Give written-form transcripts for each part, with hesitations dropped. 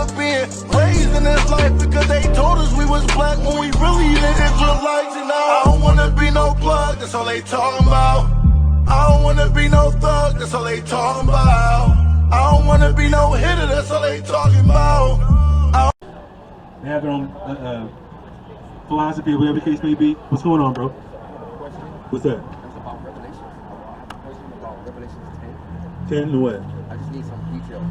remember being raised in this life because they told us we was black when we really the Israelites. And I don't wanna be no plug, that's all they talking about. I don't wanna be no thug, that's all they talking about. I don't wanna be no hitter, that's all they talking about. They have their own philosophy, whatever the case may be. What's going on, bro? What's that? It's about Revelation. Question about Revelation 10. 10 and what? I just need some details.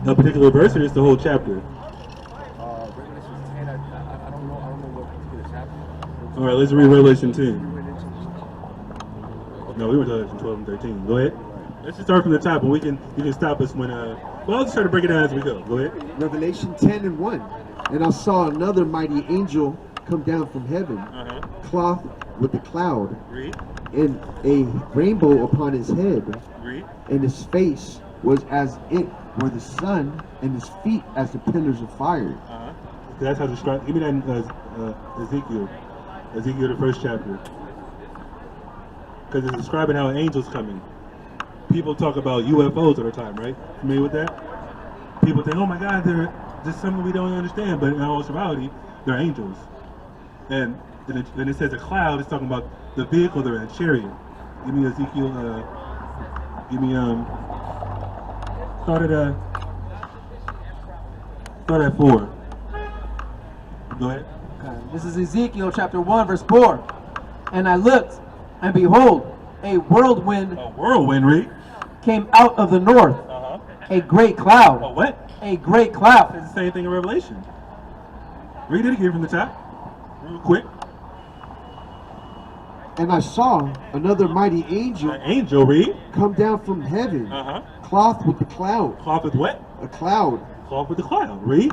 A particular verse or just the whole chapter? Revelation 10, I don't know what particular chapter. Alright, let's read Revelation 10. No, we were talking 12 and 13. Go ahead. Let's just start from the top and you can stop us when well, I'll just try to break it down as we go. Go ahead. Revelation 10 and 1. And I saw another mighty angel come down from heaven, clothed with a cloud, Read. and a rainbow upon his head, Read. and his face was as it were the sun, and his feet as the pillars of fire. That's how described. Give me that Ezekiel, the first chapter, because it's describing how an angel's coming. People talk about UFOs all the time, right? Familiar with that? People think, oh my God, they're just something we don't understand, but in all reality, they're angels. And then it says a cloud. It's talking about the vehicle they're in, a chariot. Give me Ezekiel. Start at 4. Go ahead. This is Ezekiel chapter 1, verse 4. And I looked, and behold, a whirlwind. A whirlwind, read. Came out of the north. A great cloud. A what? A great cloud. It's the same thing in Revelation. Read it again from the top, real quick. And I saw another mighty angel, An angel, read. come down from heaven, clothed with the cloud. Cloth with what? A cloud. Cloth with the cloud, read.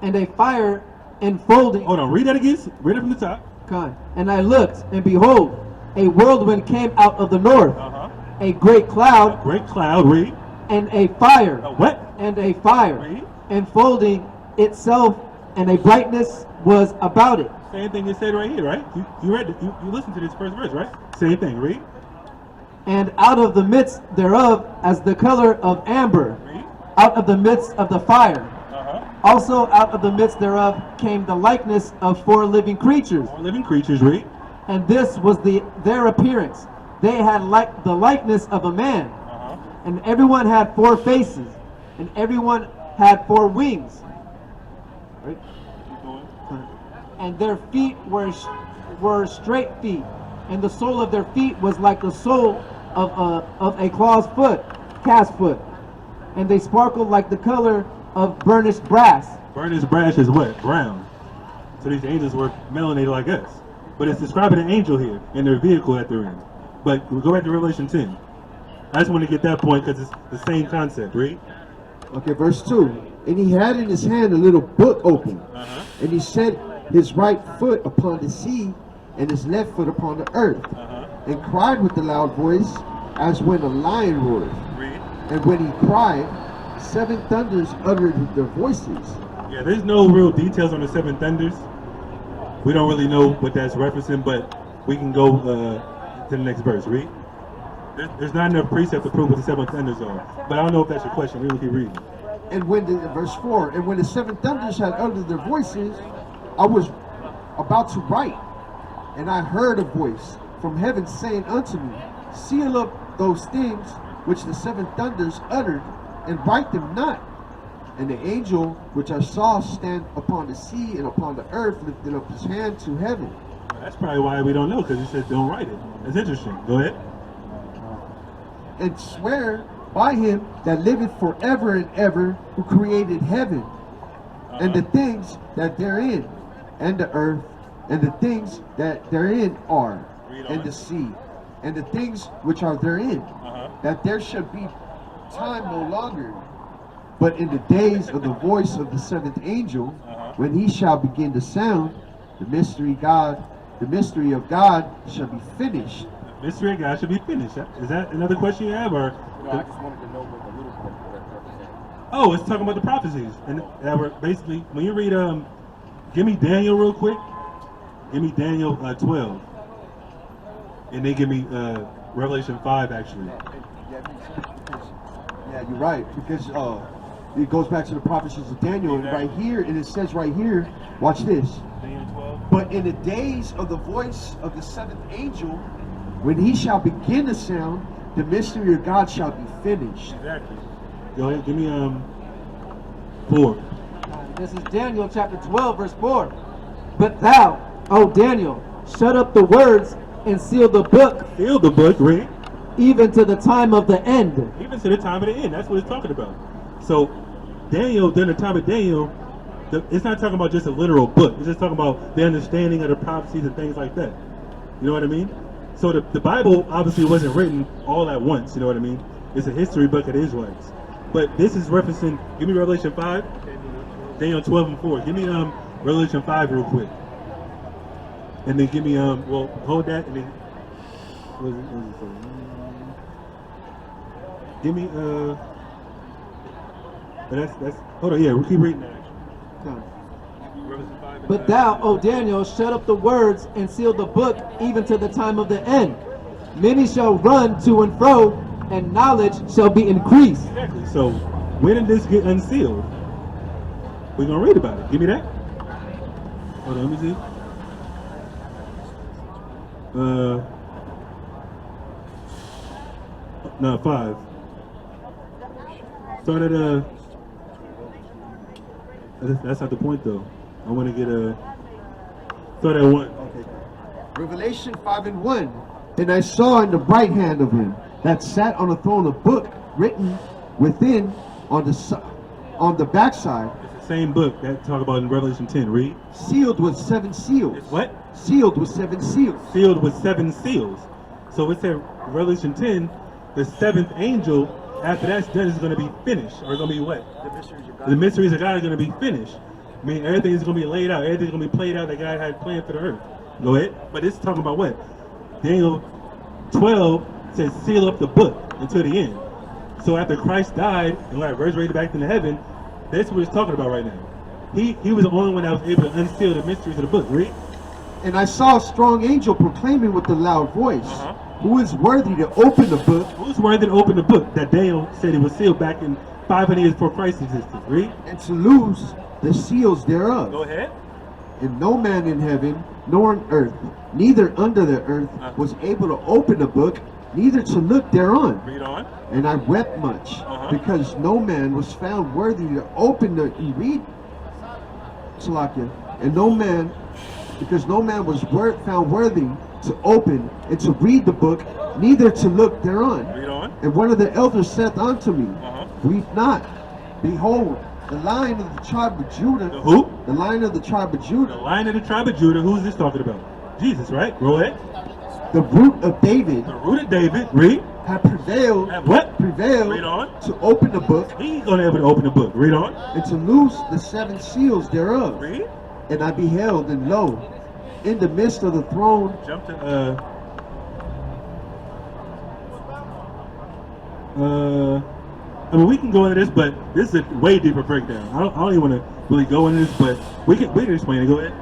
And a fire enfolding. Hold on, read that again. Read it from the top. And I looked, and behold, a whirlwind came out of the north. A great cloud. A great cloud, read. And a fire. A what? And a fire. Read. Enfolding itself, and a brightness was about it. Same thing it said right here, right? You read it. You listened to this first verse, right? Same thing, read. And out of the midst thereof, as the color of amber, Read. out of the midst of the fire. Also out of the midst thereof came the likeness of 4 living creatures. 4 living creatures, read. And this was their appearance. They had the likeness of a man. And everyone had 4 faces. And everyone had 4 wings. Right? And their feet were straight feet. And the sole of their feet was like the sole of a calf's foot. And they sparkled like the color of burnished brass. Burnished brass is what? Brown. So these angels were melanated like us. But it's describing an angel here in their vehicle that they're in. But we'll go back to Revelation 10. I just want to get that point because it's the same concept, read. Okay, verse 2. And he had in his hand a little book open. And he set his right foot upon the sea and his left foot upon the earth. And cried with a loud voice as when a lion roars. Read. And when he cried, 7 thunders uttered their voices. Yeah, there's no real details on the 7 thunders. We don't really know what that's referencing, but we can go to the next verse. Read. There's not enough precept to prove what the 7 thunders are. But I don't know if that's your question. Really keep reading. And when verse 4, and when the 7 thunders had uttered their voices, I was about to write, and I heard a voice from heaven saying unto me, seal up those things which the 7 thunders uttered, and write them not. And the angel which I saw stand upon the sea and upon the earth lifted up his hand to heaven. That's probably why we don't know, because he says don't write it. That's interesting. Go ahead. And swear by him that liveth forever and ever, who created heaven, and the things that therein, and the earth, and the things that therein are, and the sea, and the things which are therein, that there should be time no longer, but in the days of the voice of the 7th angel, when he shall begin to sound, the mystery of God shall be finished. The mystery of God should be finished. Is that another question you have, or? No, I just wanted to know what a little bit represents. Oh, it's talking about the prophecies, and that were basically when you read give me Daniel real quick. Give me Daniel 12, and then give me Revelation 5 actually. Yeah, you're right, because it goes back to the prophecies of Daniel. And right here, and it says right here, watch this. Daniel 12. But in the days of the voice of the seventh angel, when he shall begin to sound, the mystery of God shall be finished. Exactly. Go ahead, give me 4. This is Daniel chapter 12, verse 4. But thou, O Daniel, shut up the words and seal the book, Seal the book, read. even to the time of the end. Even to the time of the end. That's what it's talking about. So, Daniel, during the time of Daniel, it's not talking about just a literal book. It's just talking about the understanding of the prophecies and things like that. You know what I mean? So the Bible obviously wasn't written all at once. You know what I mean? It's a history book of the Israelites. But this is referencing, give me Revelation 5, Daniel 12 and 4. Give me Revelation 5 real quick. And then give me, well, hold that and then, what is it for? Give me, that's, hold on, yeah, we'll keep reading that. Revelation 5 But thou, O Daniel, shut up the words and seal the book, even to the time of the end. Many shall run to and fro, and knowledge shall be increased. Exactly. So when did this get unsealed? We're gonna read about it. Give me that. Hold on, let me see. No, 5. Start at that's not the point though. I want to get start at 1. Okay. Revelation 5 and 1. And I saw in the right hand of him that sat on a throne a book written within on the backside, It's the same book that talk about in Revelation 10. Read. sealed with 7 seals. It's what? Sealed with 7 seals. Sealed with 7 seals. So it said Revelation 10, the 7th angel, after that's done, is going to be finished. Or going to be what? The mysteries of God are going to be finished. I mean, everything is going to be laid out. Everything's going to be played out that God had planned for the earth. Go ahead. But it's talking about what? Daniel 12 says seal up the book until the end. So after Christ died and like resurrected back into heaven, that's what it's talking about right now. He was the only one that was able to unseal the mysteries of the book. Read. And I saw a strong angel proclaiming with a loud voice, who is worthy to open the book Who's worthy to open the book that Daniel said it was sealed back in 500 years before Christ existed? Read. and to loose the seals thereof. Go ahead. And no man in heaven, nor on earth, neither under the earth, was able to open the book, neither to look thereon. Read on. And I wept much, because no man was found worthy to open the read. Salakia. And no man, because no man was found worthy to open and to read the book, neither to look thereon. Read on. And one of the elders saith unto me, Uh-huh. Weep not. Behold, the Lion of the tribe of Judah. The who? The Lion of the tribe of The Judah. Lion of the tribe of Judah. Who's this talking about? Jesus, right? Go ahead. The root of David The root of David. Read. have prevailed. Have what? Prevailed Read on. to open the book He's going to be able to open the book. Read on. and to loose the 7 seals thereof. Read. And I beheld, and lo, in the midst of the throne, Jump to I mean, we can go into this, but this is a way deeper breakdown. I don't even want to really go into this, but we can explain it. Go ahead.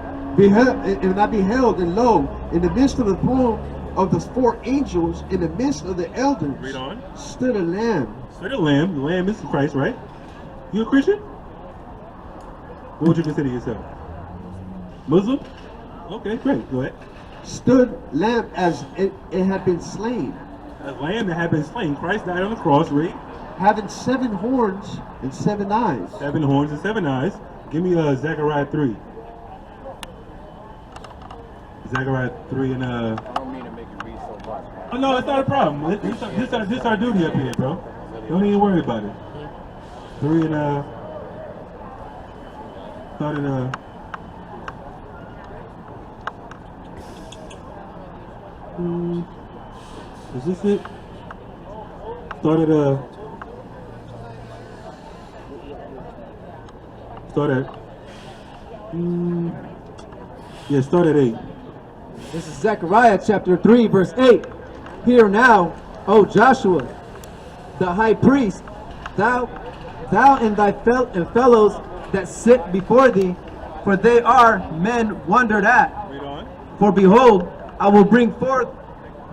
and I beheld, and lo, in the midst of the throne of the 4 angels, in the midst of the elders, Read on. stood a lamb. So the lamb. The lamb is Christ, right? You a Christian? What would you consider yourself? Muslim? Okay, great. Go ahead. Stood lamb as it had been slain, A lamb that had been slain. Christ died on the cross. Read. having 7 horns and 7 eyes. 7 horns and 7 eyes. Give me Zechariah 3. Zechariah 3 and I don't mean to make you read so much. Oh no, it's not a problem. This our duty up here, bro. Don't even worry about it. 3 and start at is this it? Start at yeah, start at 8. This is Zechariah chapter 3, verse 8. Hear now, O Joshua, the high priest, thou and thy fellows that sit before thee, for they are men wondered at. Read on. For behold, I will bring forth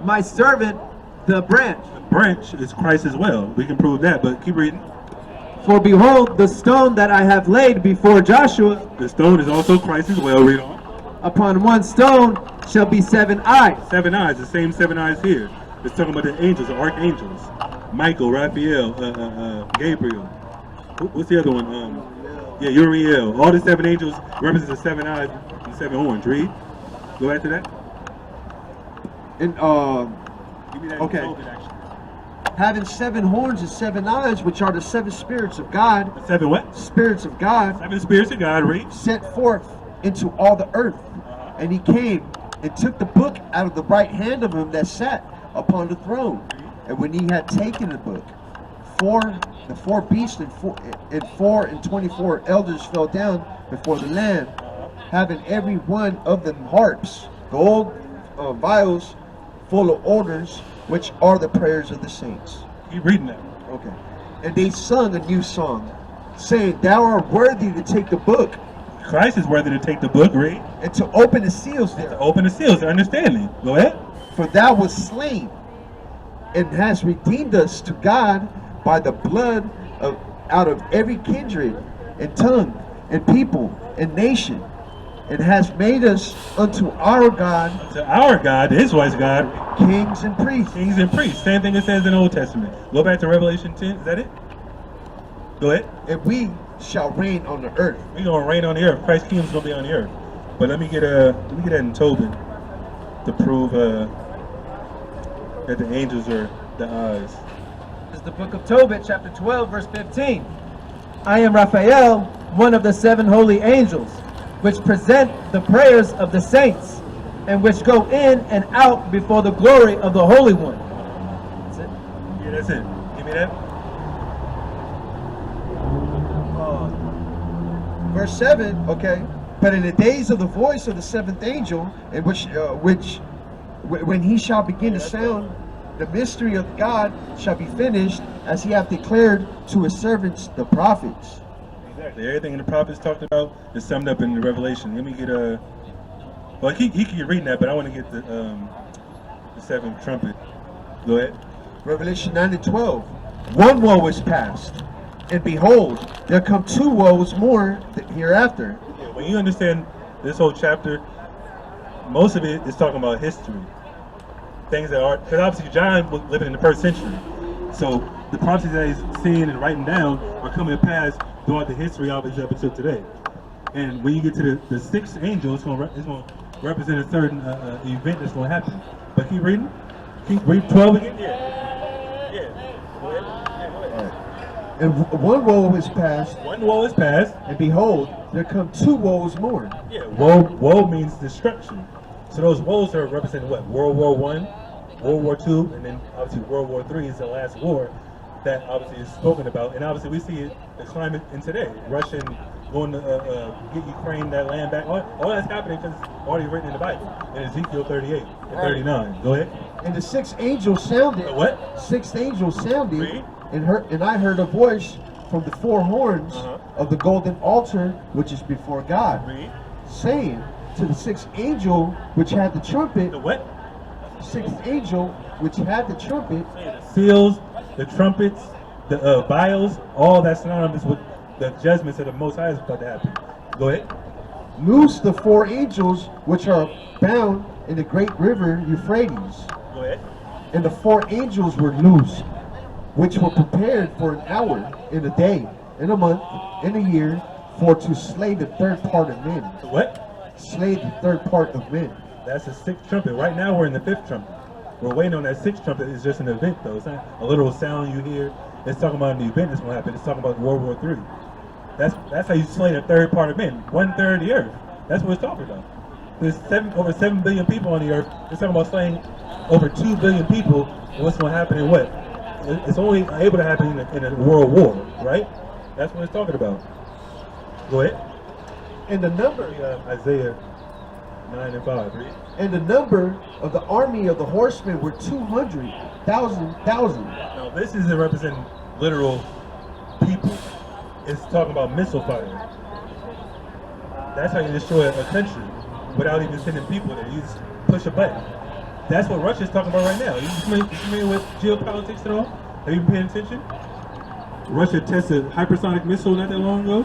my servant, the branch. The branch is Christ as well. We can prove that, but keep reading. For behold, the stone that I have laid before Joshua, The stone is also Christ as well. Read on. upon one stone shall be 7 eyes. 7 eyes, the same 7 eyes here. It's talking about the angels, the archangels. Michael, Raphael, Gabriel. What's the other one? Yeah, Uriel. All the 7 angels represent the 7 eyes and 7 horns. Read. Go back to that. And Give me that Okay. Tobit, actually. having 7 horns and 7 eyes, which are the 7 spirits of God, The 7 what? spirits of God, 7 spirits of God. Read. sent forth into all the earth. And he came and took the book out of the right hand of him that sat upon the throne. And when he had taken the book, the 4 beasts and 4 and 24 elders fell down before the Lamb, having every one of them harps, gold vials full of odors, which are the prayers of the saints. Keep reading that. Okay. And they sung a new song, saying, Thou art worthy to take the book Christ is worthy to take the book. Read. and to open the seals To thereof. open the seals, the understanding. Go ahead. For thou wast slain, and hast redeemed us to God by the blood out of every kindred and tongue and people and nation, and hast made us unto our God To our God, the Israelites' God, kings and priests. kings and priests. Same thing it says in the Old Testament. Go back to Revelation 10. Is that it? Go ahead. And we shall reign on the earth. We're gonna reign on the earth. Christ's kingdom's gonna be on the earth. But let me get that in Tobit to prove that the angels are the eyes. This is the book of Tobit, chapter 12, verse 15. I am Raphael, one of the 7 holy angels, which present the prayers of the saints, and which go in and out before the glory of the Holy One. That's it. Yeah, that's it. Give me that. Verse 7, okay. But in the days of the voice of the 7th angel, in when he shall begin to sound, the mystery of God shall be finished, as he hath declared to his servants the prophets. Exactly. Everything in the prophets talked about is summed up in the Revelation. Let me get well, he can keep reading that, but I want to get the 7th trumpet. Go ahead. Revelation 9 and 12. One woe is past, and behold, there come 2 woes more hereafter. When you understand this whole chapter, most of it is talking about history. Things that are, because obviously John was living in the 1st century. So the prophecies that he's seeing and writing down are coming to pass throughout the history of his up until today. And when you get to the 6th angel, it's going to represent a certain event that's going to happen. But keep reading. Keep reading 12 again. Yeah. Go ahead. Go ahead. And one woe is past, One woe is past. and behold, there come 2 woes more. Yeah, woe means destruction. So those woes are representing what? World War I, World War II, and then obviously World War III is the last war that obviously is spoken about. And obviously we see the climate in today. Russia going to get Ukraine that land back. All that's happening because it's already written in the Bible in Ezekiel 38 and 39. Go ahead. And the 6th angel sounded. The what? 6th angel sounded, Read. and I heard a voice from the 4 horns of the golden altar which is before God, Read. saying to the 6th angel which had the trumpet, The what? 6th angel which had the trumpet, The seals, the trumpets, the vials, all that's synonymous with the judgments of the Most High is about to happen. Go ahead. loose the 4 angels which are bound in the great river Euphrates. Go ahead. And the 4 angels were loosed, which were prepared for an hour, in a day, in a month, in a year, for to slay the 3rd part of men. The what? Slay the 3rd part of men. That's the 6th trumpet. Right now we're in the 5th trumpet. We're waiting on that 6th trumpet. It's just an event though. It's not a literal sound you hear. It's talking about an event that's going to happen. It's talking about World War III. That's how you slay the 3rd part of men. 1/3 of the earth. That's what it's talking about. There's over 7 billion people on the earth. It's talking about slaying over 2 billion people. And what's going to happen in what? It's only able to happen in a world war, right? That's what it's talking about. Go ahead. And the number Isaiah 9 and 5. Read. and the number of the army of the horsemen were 200,000. Now this isn't representing literal people. It's talking about missile fire. That's how you destroy a country without even sending people there. You just push a button. That's what Russia's talking about right now. You familiar with geopolitics at all? Have you been paying attention? Russia tested hypersonic missile not that long ago.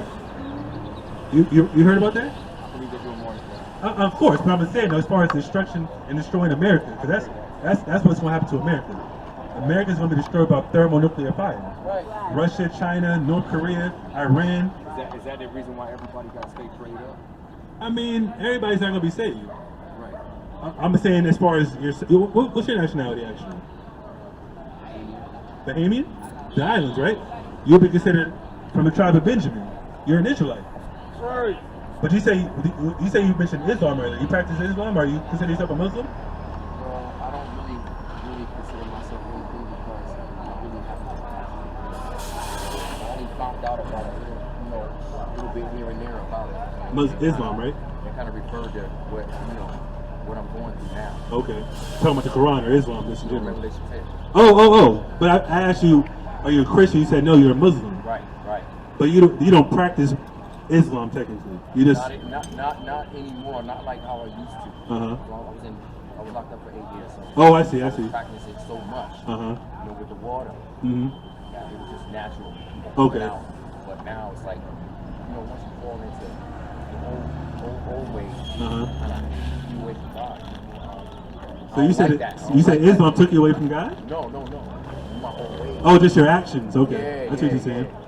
You heard about that? I believe they're doing more than that. Of course, but I'm saying, as far as destruction and destroying America, because that's what's going to happen to America. America's going to be destroyed by thermonuclear fire. Right. Russia, China, North Korea, Iran. Is that the reason why everybody got to stay prayed up? I mean, everybody's not going to be saved. Right. I'm saying, as far as what's your nationality actually? Bahamian? The islands, right? You'll be considered from the tribe of Benjamin. You're an Israelite. Right. But you say you mentioned Islam earlier. You practice Islam, or you consider yourself a Muslim? Well, I don't really consider myself anything because I really haven't practiced. I only found out about it, a little bit here and there about it. Islam, right? It kind of referred to what I'm going through now. Okay. Talking about the Quran or Islam, just in general. Revelation 10. Oh. But I asked you, are you a Christian? You said no, you're a Muslim. Right. But you don't practice Islam technically. You just not anymore. Not like how I used to. Uh-huh. I was locked up for 8 years. So Oh, I see. I was practicing so much. Uh-huh. With the water. Mm-hmm. Yeah, it was just natural. Okay. But now it's like, once you fall into the old ways, you away from God. So you said Islam took you away from God? No. My old ways. Oh, just your actions. Okay. That's what you're saying. Yeah.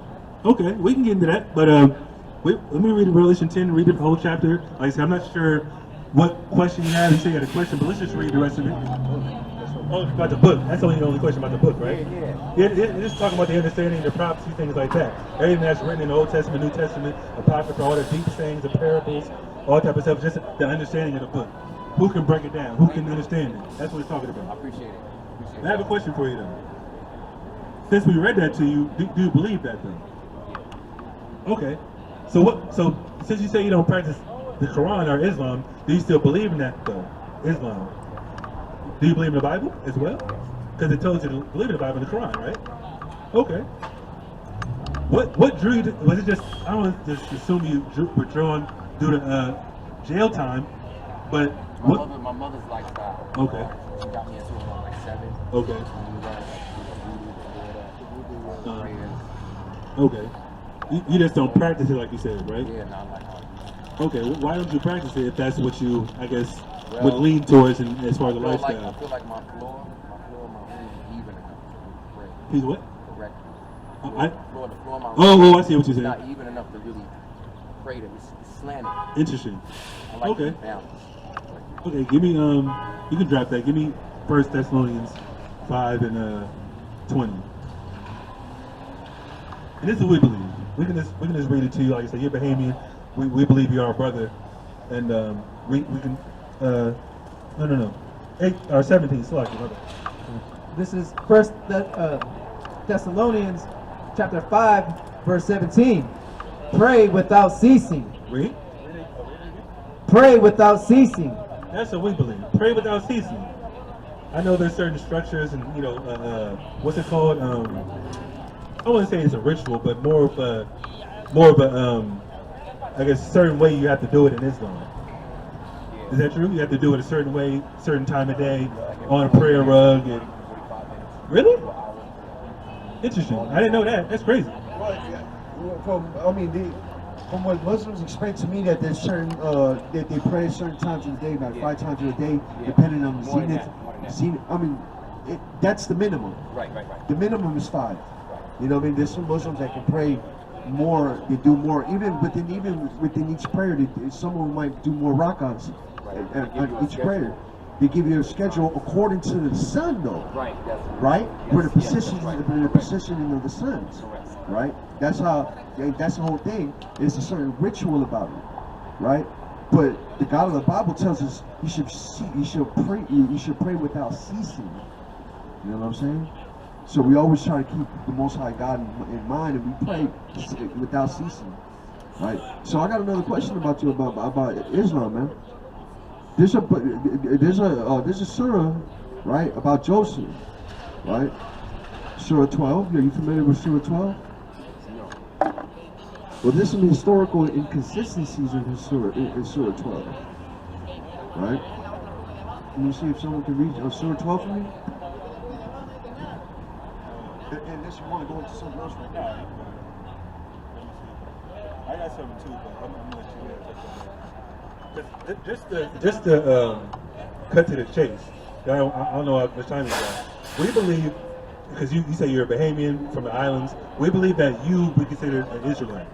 Okay, we can get into that. But let me read Revelation 10, read the whole chapter. Like I said, I'm not sure what question you had. You say you had a question, but let's just read the rest of it. Oh, about the book. That's only the only question about the book, right? Yeah. It's talking about the understanding, the prophecy, things like that. Everything that's written in the Old Testament, New Testament, Apocrypha, all the deep sayings, the parables, all type of stuff, just the understanding of the book. Who can break it down? Who can understand it? That's what it's talking I about. appreciate it. I have a question for you, though. Since we read that to you, do you believe that, though? Okay. So since you say you don't practice the Quran or Islam, do you still believe in that, though? Islam. Do you believe in the Bible as well? Because it tells you to believe in the Bible and the Quran, right? Okay. What drew you to, was it just, I don't want to just assume you were drawn due to jail time, but My mother's lifestyle. Okay. She got me into it when I was like 7. Okay. Okay. You just don't practice it like you said, right? Yeah, not like that. Okay, why don't you practice it if that's what you, I guess, would lean towards in, as far as the lifestyle? I feel like my floor, my room is even enough to pray. He's what? Correct. The floor of my room Oh, I see what you're is saying. not even enough to really pray to. It's slanted. Interesting. I like Okay. the balance. Okay, give me, you can drop that. Give me 1 Thessalonians 5 and 20. And this is what we believe. We can just read it to you. Like I said, you're Bahamian. We believe you're our brother. And we can, no. 8 or 17, select it. This is 1 Thessalonians chapter 5, verse 17. Pray without ceasing. Read. Pray without ceasing. That's what we believe. Pray without ceasing. I know there's certain structures and, what's it called? I wouldn't say it's a ritual, but more of a, I guess, certain way you have to do it in Islam. Is that true? You have to do it a certain way, certain time of day, on a prayer rug. And... Really? Interesting. I didn't know that. That's crazy. Well, from what Muslims explain to me, that there's certain that they pray certain times of the day, about 5 times a day, depending on the zenith. That's the minimum. Right. The minimum is 5. You know what I mean? There's some Muslims that can pray more, they do more. Even within each prayer, some of them might do more rak'ahs on each prayer. They give you a schedule according to the sun, though. Right. Right? Where the position, right. the positioning of the suns. Correct. Right? That's the whole thing. There's a certain ritual about it. Right? But the God of the Bible tells us you should pray without ceasing. You know what I'm saying? So we always try to keep the Most High God in mind, and we pray without ceasing, right? So I got another question about you about Islam, man. There's a surah, right, about Joseph, right? Surah 12. Are you familiar with Surah 12? No. Well, there's some historical inconsistencies in Surah 12, right? Let me see if someone can read Surah 12 for me. unless you want to go into something else right now. I got something too, but I'm gonna let you just to cut to the chase. I don't know how much time you got. We believe, because you say you're a Bahamian from the islands, we believe that you be considered an Israelite.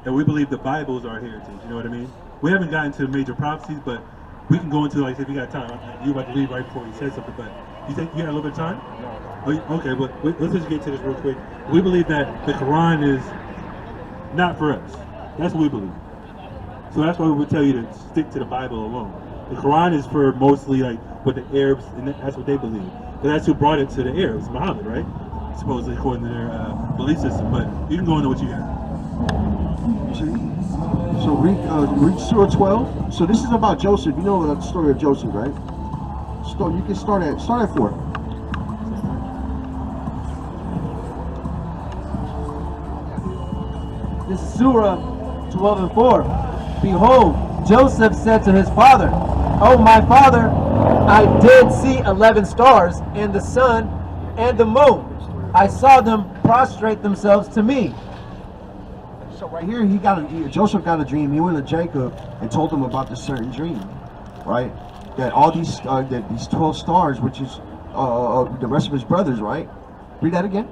And we believe the Bibles are our heritage, you know what I mean? We haven't gotten to major prophecies, but we can go into, like, if you got time. You about to leave right before you said something, but you think you got a little bit of time? No. Okay, but let's just get to this real quick. We believe that the Quran is not for us. That's what we believe. So that's why we would tell you to stick to the Bible alone. The Quran is for mostly like what the Arabs, and that's what they believe. But that's who brought it to the Arabs, Muhammad, right? Supposedly according to their belief system. But you can go into what you got. So read Surah 12. So this is about Joseph. You know the story of Joseph, right? So you can start at 4. This is Surah 12 and 4. Behold, Joseph said to his father, "Oh, my father, I did see 11 stars in the sun and the moon. I saw them prostrate themselves to me." So right here, Joseph got a dream. He went to Jacob and told him about this certain dream, right? That all these 12 stars, which is the rest of his brothers, right? Read that again.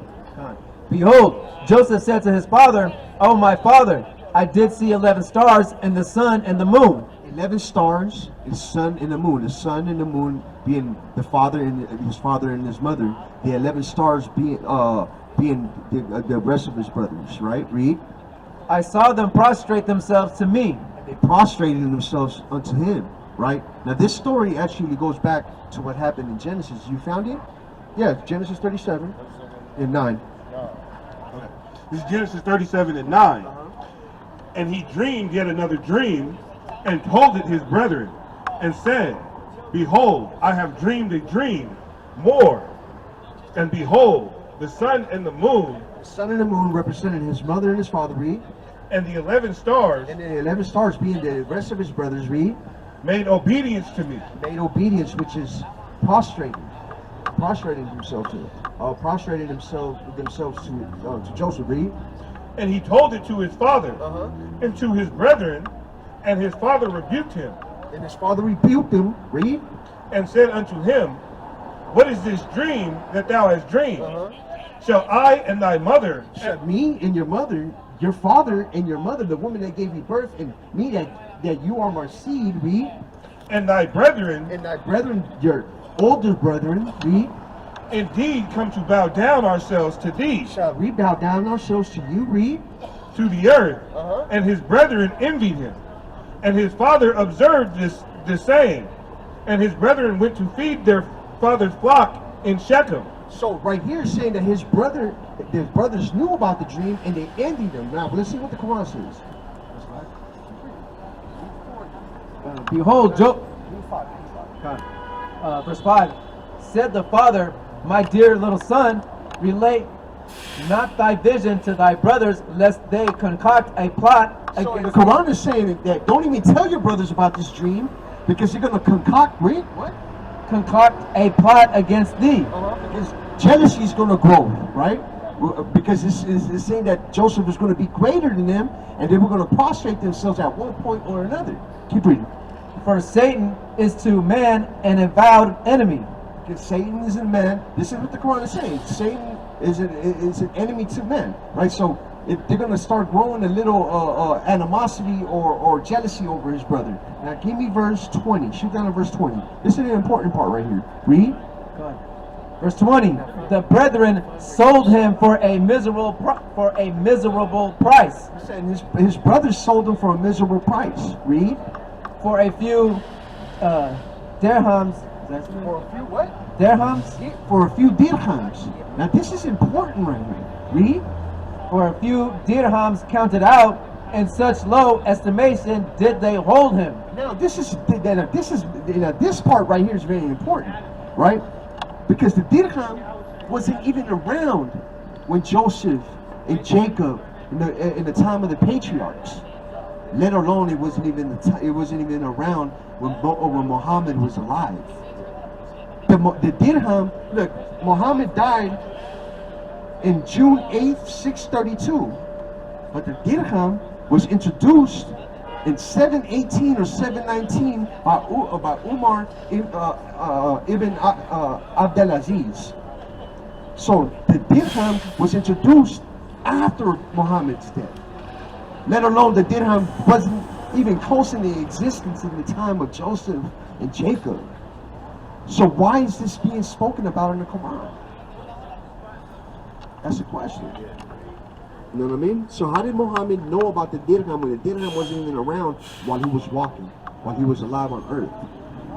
Behold, Joseph said to his father, "Oh, my father, I did see 11 stars in the sun and the moon." 11 stars, the sun and the moon. The sun and the moon being the father and his father and his mother. The 11 stars being the rest of his brothers, right? Read. I saw them prostrate themselves to me. They prostrated themselves unto him, right? Now this story actually goes back to what happened in Genesis. You found it? Yeah, Genesis 37 and 9. Okay. This is Genesis 37 and 9. And he dreamed yet another dream, and told it his brethren, and said, "Behold, I have dreamed a dream more. And behold, the sun and the moon, The sun and the moon represented his mother and his father, read. and the 11 stars And the 11 stars being the rest of his brothers, read. made obedience to me." Made obedience, which is prostrating himself to it. Prostrating themselves to Joseph, read. And he told it to his father and to his brethren, and his father rebuked him, And his father rebuked him, read. and said unto him, "What is this dream that thou hast dreamed? Shall I and thy mother Shall me and your mother, your father and your mother, the woman that gave you birth, and me that you are my seed, read. and thy brethren And thy brethren, your older brethren, read. indeed come to bow down ourselves to thee, Shall we bow down ourselves to you, read. to the earth?" And his brethren envied him. And his father observed this saying. And his brethren went to feed their father's flock in Shechem. So right here it's saying that his brothers knew about the dream and they envied him. Now let's see what the Quran says. Behold, verse 5. Said the father, "My dear little son, relate not thy vision to thy brothers, lest they concoct a plot So the against Quran is saying that don't even tell your brothers about this dream because you're going to concoct, read, what? concoct a plot against thee." Because jealousy is going to grow, right? Because it's saying that Joseph is going to be greater than them and they were going to prostrate themselves at one point or another. Keep reading. For Satan is to man an avowed enemy. Because Satan is a man. This is what the Quran is saying. Satan is an enemy to men, right? So if they're going to start growing a little animosity or jealousy over his brother. Now give me verse 20. Shoot down to verse 20. This is an important part right here. Read. Go ahead. Verse 20. The brethren sold him for a miserable price. He said his brothers sold him for a miserable price. Read. For a few dirhams. For a few what? Dirhams? For a few dirhams. Now this is important right here. Read. For a few dirhams counted out, in such low estimation did they hold him. Now this part right here is very important, right? Because the dirham wasn't even around when Joseph and Jacob in the time of the patriarchs. Let alone it wasn't even around when Muhammad was alive. The dirham, look, Muhammad died in June 8th, 632. But the dirham was introduced in 718 or 719 by Umar ibn Abdulaziz. So the dirham was introduced after Muhammad's death. Let alone the dirham wasn't even close in the existence in the time of Joseph and Jacob. So why is this being spoken about in the Quran? That's the question. You know what I mean? So how did Muhammad know about the dirham when the dirham wasn't even around while he was walking, while he was alive on earth?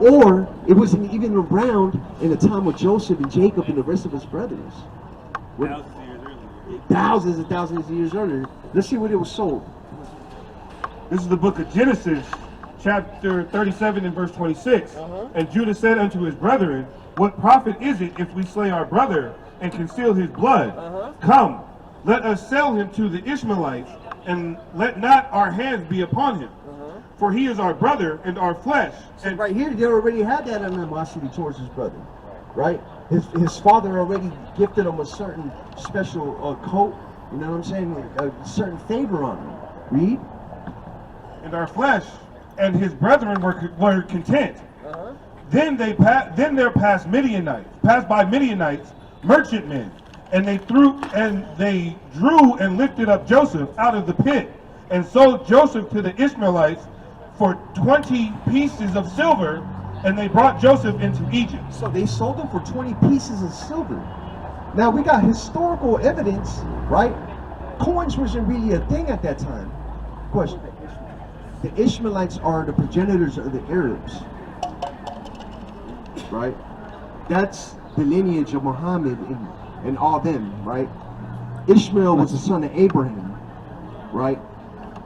Or it wasn't even around in the time of Joseph and Jacob and the rest of his brothers. Thousands and thousands of years earlier. Let's see what it was sold. This is the book of Genesis, chapter 37 and verse 26. And Judah said unto his brethren, what profit is it if we slay our brother and conceal his blood? Come, let us sell him to the Ishmaelites, and let not our hands be upon him. For he is our brother and our flesh. And right here, they already had that animosity towards his brother, right? His father already gifted him a certain special coat, you know what I'm saying? A certain favor on him. Read. And our flesh, and his brethren were content. Then there passed by Midianites, merchantmen, and they drew and lifted up Joseph out of the pit, and sold Joseph to the Ishmaelites for 20 pieces of silver, and they brought Joseph into Egypt. So they sold him for 20 pieces of silver. Now we got historical evidence, right? Coins wasn't really a thing at that time. Question. The Ishmaelites are the progenitors of the Arabs, right? That's the lineage of Muhammad and all them, right? Ishmael was the son of Abraham, right?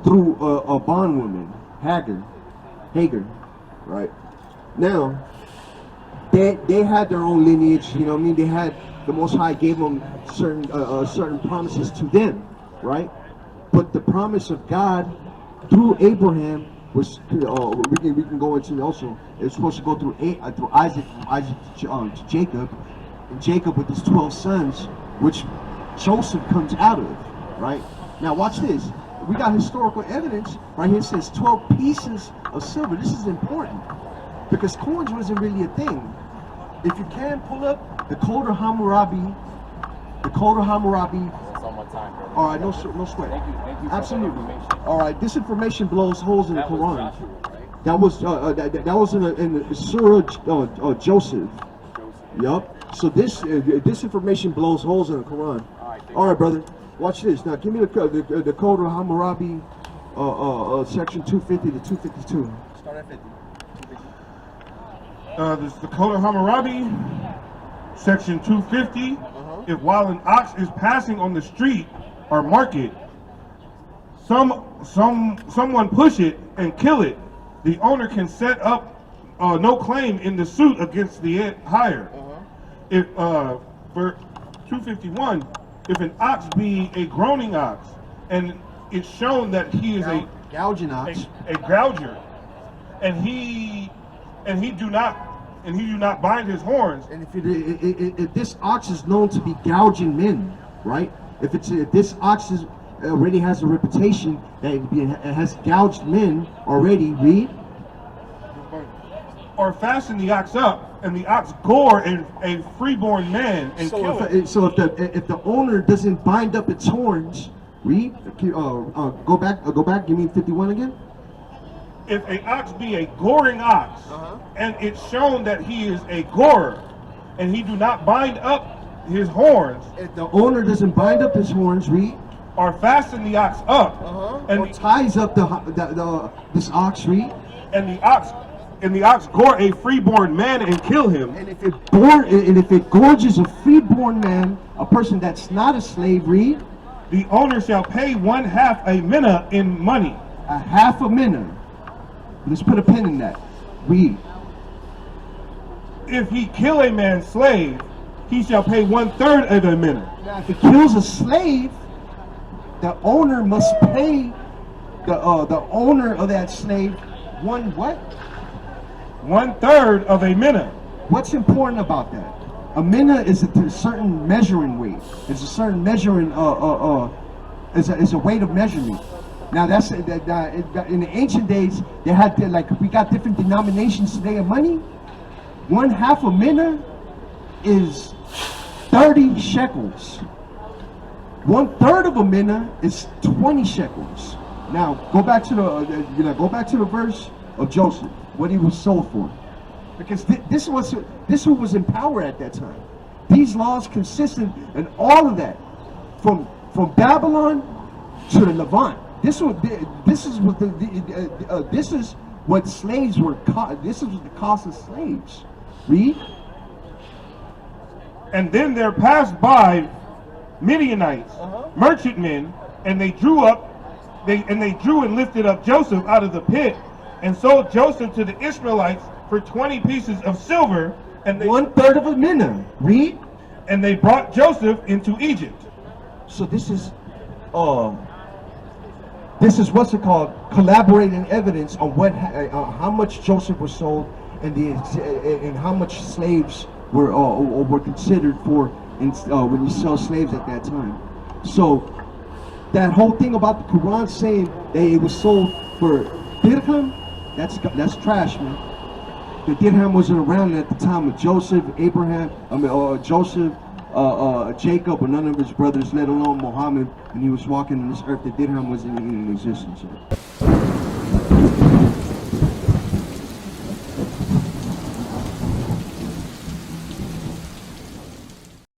Through a bondwoman, Hagar, right? Now, they had their own lineage, you know what I mean? They had, the Most High gave them certain promises to them, right? But the promise of God through Abraham was, we can go into also, it's supposed to go through Isaac to Jacob, and Jacob with his 12 sons, which Joseph comes out of, right? Now watch this. We got historical evidence right here. It says 12 pieces of silver. This is important because coins wasn't really a thing. If you can pull up the Code of Hammurabi, It's on my time, bro. all right, no sweat. Thank you for Absolutely. the information. All right, this information blows holes in the That was Quran. Joshua, right? That was in the Surah Joseph. Yup. So this information blows holes in the Quran. All right, brother. Watch this. Now, give me the Code of Hammurabi, section 250 to 252. Start at 50. This is the Code of Hammurabi, section 250. If while an ox is passing on the street or market, someone push it and kill it, the owner can set up no claim in the suit against the hire. If for 251, if an ox be a groaning ox, and it's shown that he is a gouging gouger, and he do not bind his horns. And if this ox is known to be gouging men, right? If this ox already has a reputation that it has gouged men already, read. Or fasten the ox up, and the ox gore a freeborn man and kill it. So if the owner doesn't bind up its horns, read. Go back. Give me 51 again. If a ox be a goring ox, and it's shown that he is a gorer, and he do not bind up his horns, If the owner doesn't bind up his horns, read. or fasten the ox up, Or ties up this ox, read. and the ox gore a freeborn man and kill him, And if it gorges a freeborn man, a person that's not a slave, read. the owner shall pay 1/2 a mina in money. A half a mina. Let's put a pin in that. Read. If he kill a man's slave, he shall pay 1/3 of a mina. Now, if he kills a slave, the owner must pay the owner of that slave what? 1/3 of a mina. What's important about that? A mina is a certain measuring weight. It's a certain measuring is a weight of measurement. Now that's in the ancient days they had like we got different denominations today of money. 1/2 a mina is 30 shekels. 1/3 of a mina is 20 shekels. Now go back to the verse of Joseph, what he was sold for, because this was who was in power at that time. These laws consisted in all of that, from Babylon to the Levant. This is what slaves were. This is the cost of slaves. Read. And then there passed by Midianites, merchantmen, and they drew and lifted up Joseph out of the pit, and sold Joseph to the Israelites for 20 pieces of silver, and 1/3 of a mina. Read. And they brought Joseph into Egypt. So this is what's it called? Collaborating evidence on how much Joseph was sold, and how much slaves were considered for when you sell slaves at that time. So that whole thing about the Quran saying that it was sold for dirham, that's trash, man. The dirham wasn't around at the time of Joseph, Joseph, Jacob, or none of his brothers, let alone Muhammad, when he was walking on this earth. The dirham wasn't even in existence.